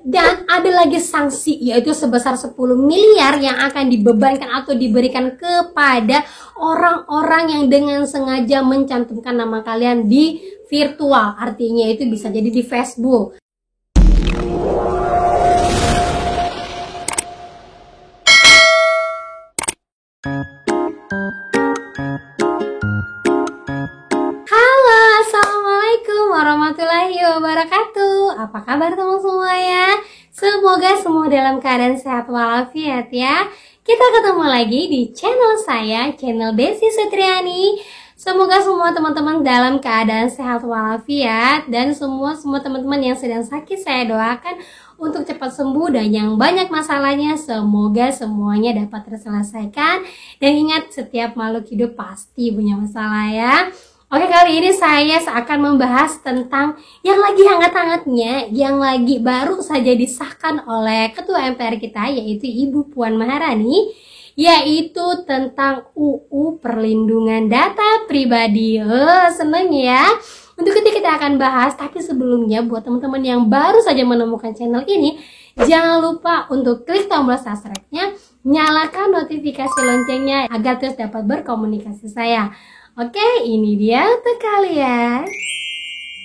Dan ada lagi sanksi, yaitu sebesar 10 miliar yang akan dibebankan atau diberikan kepada orang-orang yang dengan sengaja mencantumkan nama kalian di virtual. Artinya itu bisa jadi di Facebook. Halo, assalamualaikum warahmatullahi wabarakatuh. Apa kabar teman semuanya? Semoga semua dalam keadaan sehat walafiat ya. Kita ketemu lagi di channel saya, channel Desi Sutriani. Semoga semua teman-teman dalam keadaan sehat walafiat, dan semua teman-teman yang sedang sakit saya doakan untuk cepat sembuh, dan yang banyak masalahnya semoga semuanya dapat terselesaikan. Dan ingat, setiap makhluk hidup pasti punya masalah ya. Oke, kali ini saya akan membahas tentang yang lagi hangat-hangatnya, yang lagi baru saja disahkan oleh Ketua MPR kita, yaitu Ibu Puan Maharani, yaitu tentang UU Perlindungan Data Pribadi. Seneng ya. Untuk itu kita akan bahas, tapi sebelumnya buat teman-teman yang baru saja menemukan channel ini, jangan lupa untuk klik tombol subscribe-nya, nyalakan notifikasi loncengnya agar terus dapat berkomunikasi saya. Oke, ini dia untuk kalian.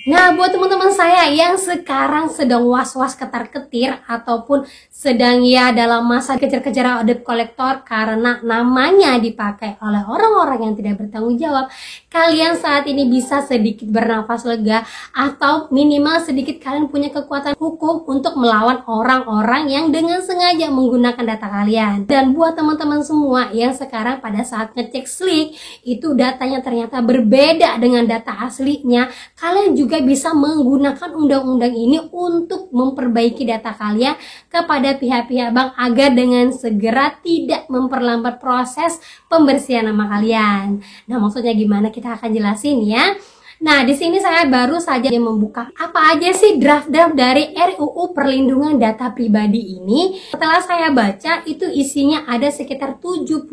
Nah, buat teman-teman saya yang sekarang sedang was-was ketar-ketir ataupun sedang ya dalam masa kejar-kejar debt collector karena namanya dipakai oleh orang-orang yang tidak bertanggung jawab, kalian saat ini bisa sedikit bernafas lega, atau minimal sedikit kalian punya kekuatan hukum untuk melawan orang-orang yang dengan sengaja menggunakan data kalian. Dan buat teman-teman semua yang sekarang pada saat ngecek slik itu datanya ternyata berbeda dengan data aslinya, kalian juga bisa menggunakan undang-undang ini untuk memperbaiki data kalian kepada pihak-pihak bank agar dengan segera tidak memperlambat proses pembersihan nama kalian. Nah, maksudnya gimana, kita akan jelasin ya. Nah, di sini saya baru saja membuka apa aja sih draft-draft dari RUU Perlindungan Data Pribadi ini. Setelah saya baca, itu isinya ada sekitar 72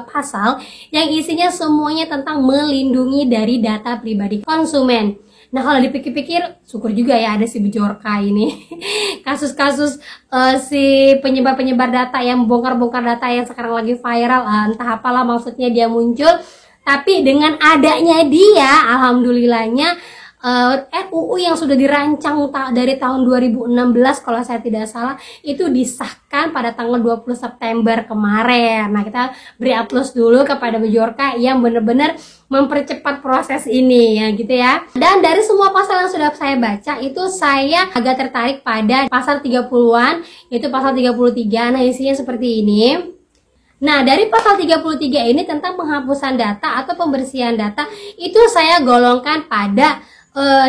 pasal yang isinya semuanya tentang melindungi dari data pribadi konsumen. Nah, kalau dipikir-pikir, syukur juga ya ada si Bjorka ini. Kasus-kasus si penyebar-penyebar data yang bongkar-bongkar data yang sekarang lagi viral, entah apalah maksudnya dia muncul. Tapi dengan adanya dia, alhamdulillahnya RUU yang sudah dirancang dari tahun 2016 kalau saya tidak salah, itu disahkan pada tanggal 20 September kemarin. Nah, kita beri aplaus dulu kepada Bjorka yang benar-benar mempercepat proses ini ya gitu ya. Dan dari semua pasal yang sudah saya baca, itu saya agak tertarik pada pasal 30-an, yaitu pasal 33. Nah, isinya seperti ini. Nah, dari pasal 33 ini tentang penghapusan data atau pembersihan data, itu saya golongkan pada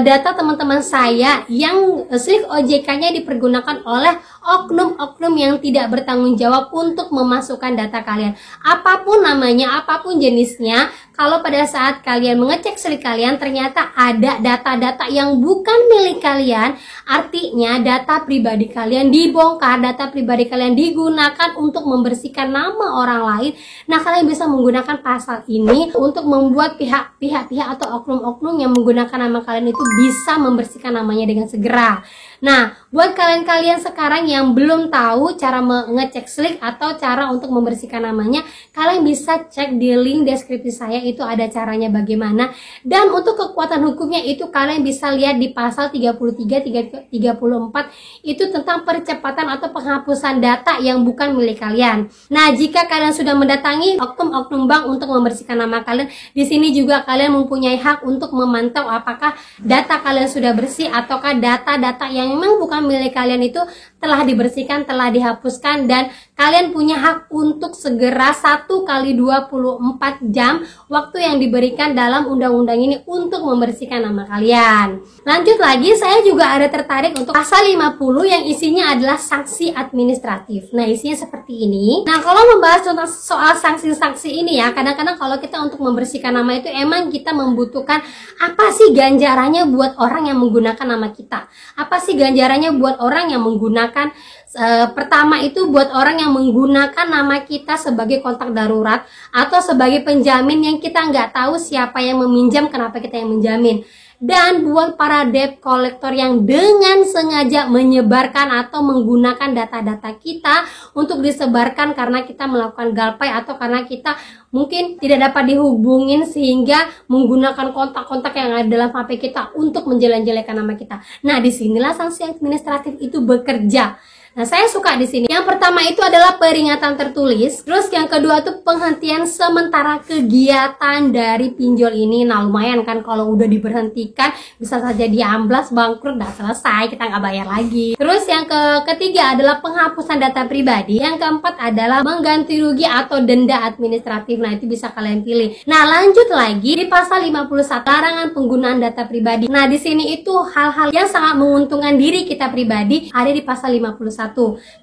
data teman-teman saya yang slik OJK-nya dipergunakan oleh oknum-oknum yang tidak bertanggung jawab untuk memasukkan data kalian. Apapun namanya, apapun jenisnya, kalau pada saat kalian mengecek slik kalian ternyata ada data-data yang bukan milik kalian, artinya data pribadi kalian dibongkar, data pribadi kalian digunakan untuk membersihkan nama orang lain. Nah, kalian bisa menggunakan pasal ini untuk membuat pihak-pihak atau oknum-oknum yang menggunakan nama kalian itu bisa membersihkan namanya dengan segera. Nah, buat kalian-kalian sekarang yang belum tahu cara mengecek slik atau cara untuk membersihkan namanya, kalian bisa cek di link deskripsi saya, itu ada caranya bagaimana. Dan untuk kekuatan hukumnya itu kalian bisa lihat di pasal 33, 34, itu tentang percepatan atau penghapusan data yang bukan milik kalian. Nah, jika kalian sudah mendatangi oknum-oknum bank untuk membersihkan nama kalian, di sini juga kalian mempunyai hak untuk memantau apakah data kalian sudah bersih ataukah data-data yang memang bukan milik kalian itu telah dibersihkan, telah dihapuskan, dan kalian punya hak untuk segera 1 kali 24 jam waktu yang diberikan dalam undang-undang ini untuk membersihkan nama kalian. Lanjut lagi, saya juga ada tertarik untuk pasal 50 yang isinya adalah sanksi administratif. Nah, isinya seperti ini. Nah, kalau membahas tentang soal sanksi-sanksi ini ya, kadang-kadang kalau kita untuk membersihkan nama itu emang kita membutuhkan apa sih ganjarannya buat orang yang menggunakan nama kita. Apa sih ganjarannya buat orang yang menggunakan pertama itu buat orang yang menggunakan nama kita sebagai kontak darurat atau sebagai penjamin yang kita nggak tahu siapa yang meminjam, kenapa kita yang menjamin. Dan buat para debt collector yang dengan sengaja menyebarkan atau menggunakan data-data kita untuk disebarkan karena kita melakukan galpay atau karena kita mungkin tidak dapat dihubungin sehingga menggunakan kontak-kontak yang ada dalam HP kita untuk menjelek-jelekan nama kita. Nah, disinilah sanksi administratif itu bekerja. Nah, saya suka di sini. Yang pertama itu adalah peringatan tertulis. Terus yang kedua tuh penghentian sementara kegiatan dari pinjol ini. Nah, lumayan kan kalau udah diberhentikan, bisa saja diamblas, bangkrut, udah selesai, kita nggak bayar lagi. Terus yang ketiga adalah penghapusan data pribadi. Yang keempat adalah mengganti rugi atau denda administratif. Nah, itu bisa kalian pilih. Nah, lanjut lagi di pasal 51 larangan penggunaan data pribadi. Nah, di sini itu hal-hal yang sangat menguntungkan diri kita pribadi ada di pasal 51.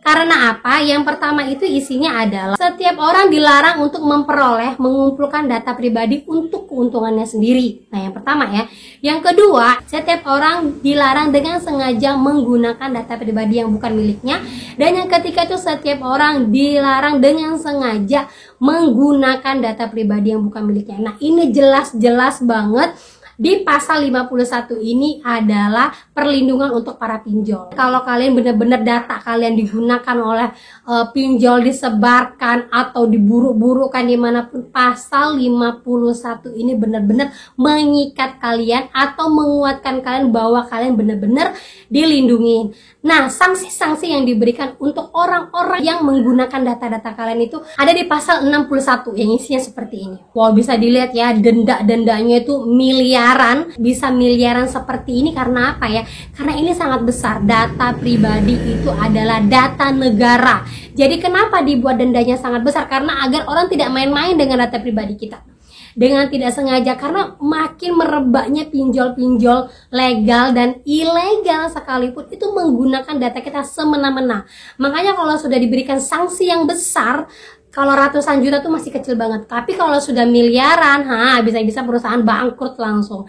Karena apa? Yang pertama itu isinya adalah setiap orang dilarang untuk memperoleh, mengumpulkan data pribadi untuk keuntungannya sendiri. Nah, yang pertama ya. Yang kedua, setiap orang dilarang dengan sengaja menggunakan data pribadi yang bukan miliknya. Dan yang ketiga itu setiap orang dilarang dengan sengaja menggunakan data pribadi yang bukan miliknya. Nah, ini jelas-jelas banget. Di pasal 51 ini adalah perlindungan untuk para pinjol. Kalau kalian benar-benar data kalian digunakan oleh pinjol, disebarkan atau diburu-burukan dimanapun, pasal 51 ini benar-benar mengikat kalian atau menguatkan kalian bahwa kalian benar-benar dilindungi. Nah, sanksi-sanksi yang diberikan untuk orang-orang yang menggunakan data-data kalian itu ada di pasal 61 yang isinya seperti ini. Wow, bisa dilihat ya, denda-dendanya itu miliaran, bisa miliaran seperti ini karena apa ya? Karena ini sangat besar. Data pribadi itu adalah data negara. Jadi kenapa dibuat dendanya sangat besar? Karena agar orang tidak main-main dengan data pribadi kita dengan tidak sengaja, karena makin merebaknya pinjol-pinjol legal dan ilegal sekalipun itu menggunakan data kita semena-mena. Makanya kalau sudah diberikan sanksi yang besar, kalau ratusan juta tuh masih kecil banget. Tapi kalau sudah miliaran, bisa-bisa perusahaan bangkrut langsung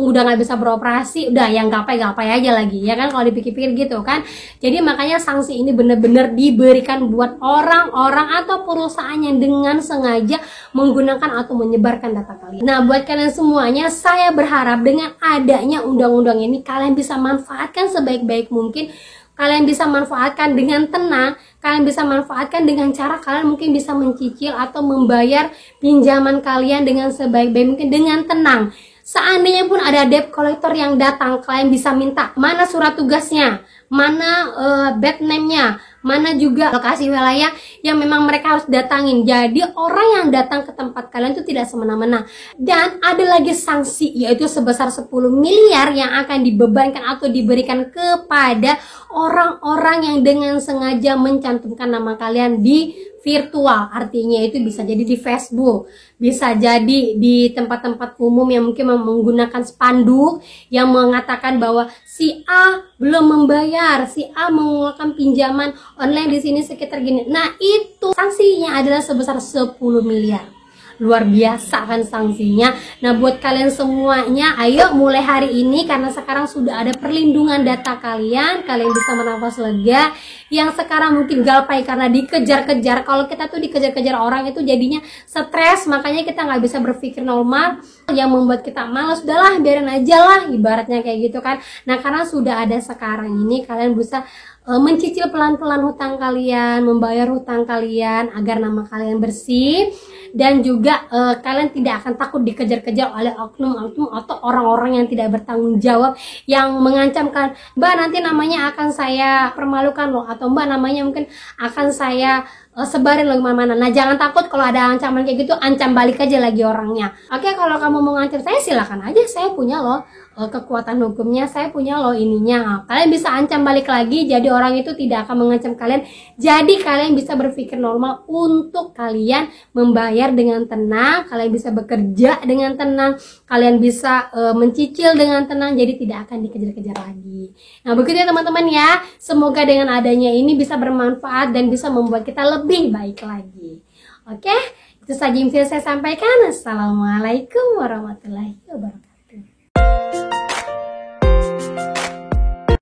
udah nggak bisa beroperasi, udah yang gapai-gapai aja lagi, ya kan kalau dipikir-pikir gitu kan. Jadi makanya sanksi ini benar-benar diberikan buat orang-orang atau perusahaan yang dengan sengaja menggunakan atau menyebarkan data kalian. Nah, buat kalian semuanya, saya berharap dengan adanya undang-undang ini kalian bisa manfaatkan sebaik-baik mungkin. Kalian bisa manfaatkan dengan tenang, kalian bisa manfaatkan dengan cara kalian mungkin bisa mencicil atau membayar pinjaman kalian dengan sebaik-baik mungkin dengan tenang. Seandainya pun ada debt collector yang datang, kalian bisa minta mana surat tugasnya, mana bad name-nya, mana juga lokasi wilayah yang memang mereka harus datangin. Jadi orang yang datang ke tempat kalian itu tidak semena-mena. Dan ada lagi sanksi, yaitu sebesar 10 miliar yang akan dibebankan atau diberikan kepada orang-orang yang dengan sengaja mencantumkan nama kalian di virtual. Artinya itu bisa jadi di Facebook, bisa jadi di tempat-tempat umum yang mungkin menggunakan spanduk yang mengatakan bahwa si A belum membayar, si A mengeluarkan pinjaman online di sini sekitar gini. Nah, itu sanksinya adalah sebesar 10 miliar. Luar biasa kan sanksinya. Nah, buat kalian semuanya, ayo mulai hari ini, karena sekarang sudah ada perlindungan data kalian bisa bernafas lega. Yang sekarang mungkin galpai karena dikejar-kejar. Kalau kita tuh dikejar-kejar orang itu jadinya stres, makanya kita nggak bisa berpikir normal, yang membuat kita malas. Udahlah, biarin aja lah, ibaratnya kayak gitu kan. Nah, karena sudah ada sekarang ini, kalian bisa mencicil pelan-pelan hutang kalian, membayar hutang kalian agar nama kalian bersih. Dan juga kalian tidak akan takut dikejar-kejar oleh oknum-oknum atau orang-orang yang tidak bertanggung jawab, yang mengancamkan, Mbak nanti namanya akan saya permalukan loh, atau Mbak namanya mungkin akan saya sebarin loh kemana-mana. Nah, jangan takut kalau ada ancaman kayak gitu, ancam balik aja lagi orangnya. Oke, kalau kamu mau ngancam saya, silakan aja, saya punya loh kekuatan hukumnya, saya punya loh ininya. Nah, kalian bisa ancam balik lagi, jadi orang itu tidak akan mengancam kalian. Jadi kalian bisa berpikir normal untuk kalian membayar dengan tenang, kalian bisa bekerja dengan tenang, kalian bisa mencicil dengan tenang, jadi tidak akan dikejar-kejar lagi. Nah, begitu ya teman-teman ya. Semoga dengan adanya ini bisa bermanfaat dan bisa membuat kita lebih baik lagi. Oke, itu saja yang bisa saya sampaikan. Assalamualaikum warahmatullahi wabarakatuh.